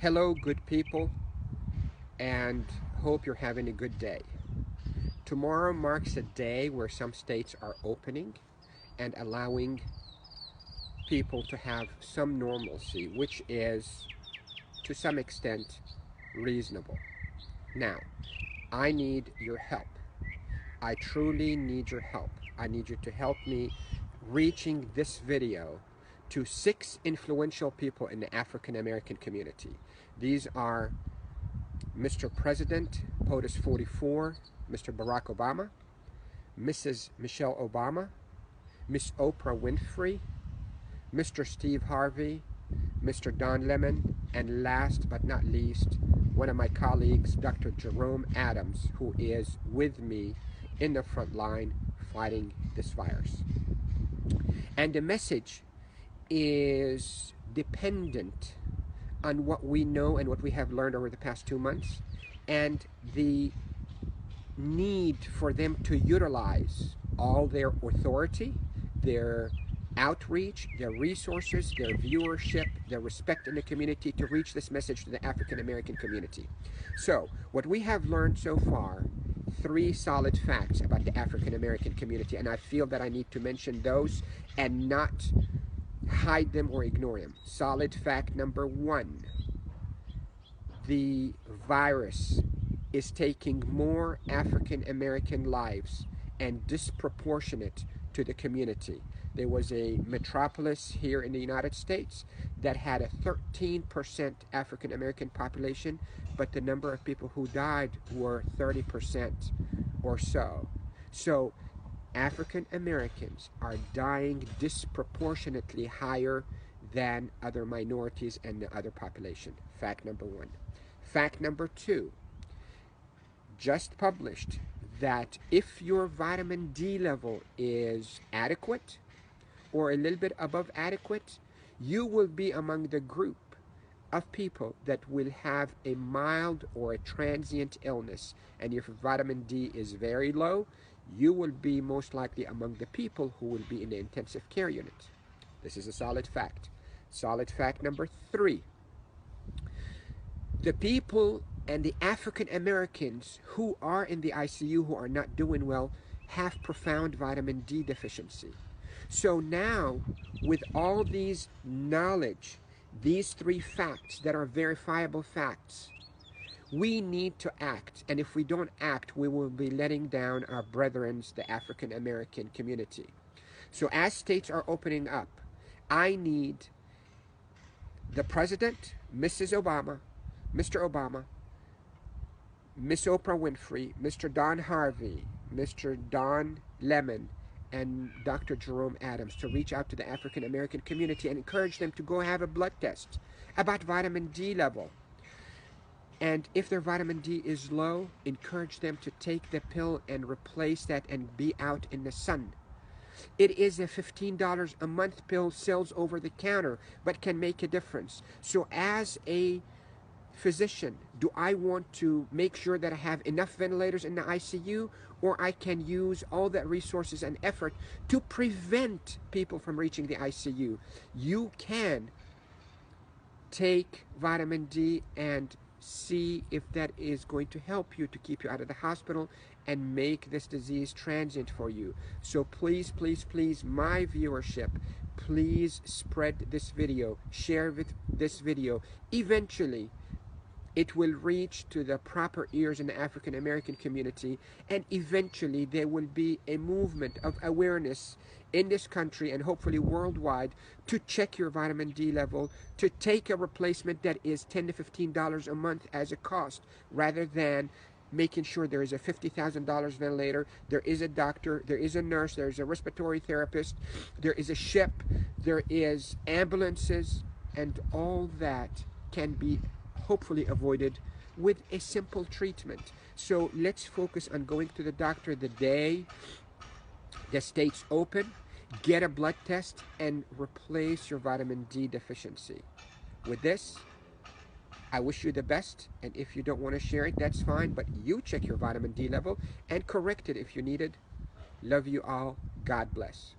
Hello, good people, and hope you're having a good day. Tomorrow marks a day where some states are opening and allowing people to have some normalcy, which is to some extent reasonable. Now, I need your help. I truly need your help. I need you to help me reaching this video to 6 influential people in the African American community. These are Mr. President, POTUS 44, Mr. Barack Obama, Mrs. Michelle Obama, Miss Oprah Winfrey, Mr. Steve Harvey, Mr. Don Lemon, and last but not least, one of my colleagues, Dr. Jerome Adams, who is with me in the front line fighting this virus. And the message is dependent on what we know and what we have learned over the past 2 months, and the need for them to utilize all their authority, their outreach, their resources, their viewership, their respect in the community to reach this message to the African American community. So, what we have learned so far, 3 solid facts about the African American community, and I feel that I need to mention those and not hide them or ignore them. Solid fact number 1, the virus is taking more African American lives and disproportionate to the community. There was a metropolis here in the United States that had a 13% African American population, but the number of people who died were 30% or so. So African Americans are dying disproportionately higher than other minorities and the other population. Fact number 1. Fact number 2, just published, that if your vitamin D level is adequate or a little bit above adequate, you will be among the group of people that will have a mild or a transient illness. And if vitamin D is very low, you will be most likely among the people who will be in the intensive care unit. This is a solid fact. Solid fact number 3. The people and the African Americans who are in the ICU who are not doing well have profound vitamin D deficiency. So now, with all these knowledge, these 3 facts that are verifiable facts, we need to act. And if we don't act, we will be letting down our brethren, the African American community. So as states are opening up, I need the President, Mrs. Obama, Mr. Obama, Miss Oprah Winfrey, Mr. Don Harvey, Mr. Don Lemon, and Dr. Jerome Adams to reach out to the African American community and encourage them to go have a blood test about vitamin D level. And if their vitamin D is low, encourage them to take the pill and replace that and be out in the sun. It is a $15 a month pill, sells over the counter, but can make a difference. So as a physician, do I want to make sure that I have enough ventilators in the ICU, or I can use all that resources and effort to prevent people from reaching the ICU? You can take vitamin D and see if that is going to help you to keep you out of the hospital and make this disease transient for you. So please, please, please, my viewership, please spread this video, share this video. Eventually, it will reach to the proper ears in the African American community, and eventually there will be a movement of awareness in this country and hopefully worldwide to check your vitamin D level, to take a replacement that is $10 to $15 a month as a cost, rather than making sure there is a $50,000 ventilator, there is a doctor, there is a nurse, there is a respiratory therapist, there is a ship, there is ambulances, and all that can be hopefully avoided with a simple treatment. So let's focus on going to the doctor the day the states open, get a blood test, and replace your vitamin D deficiency. With this, I wish you the best, and if you don't want to share it, that's fine, but you check your vitamin D level and correct it if you need it. Love you all. God bless.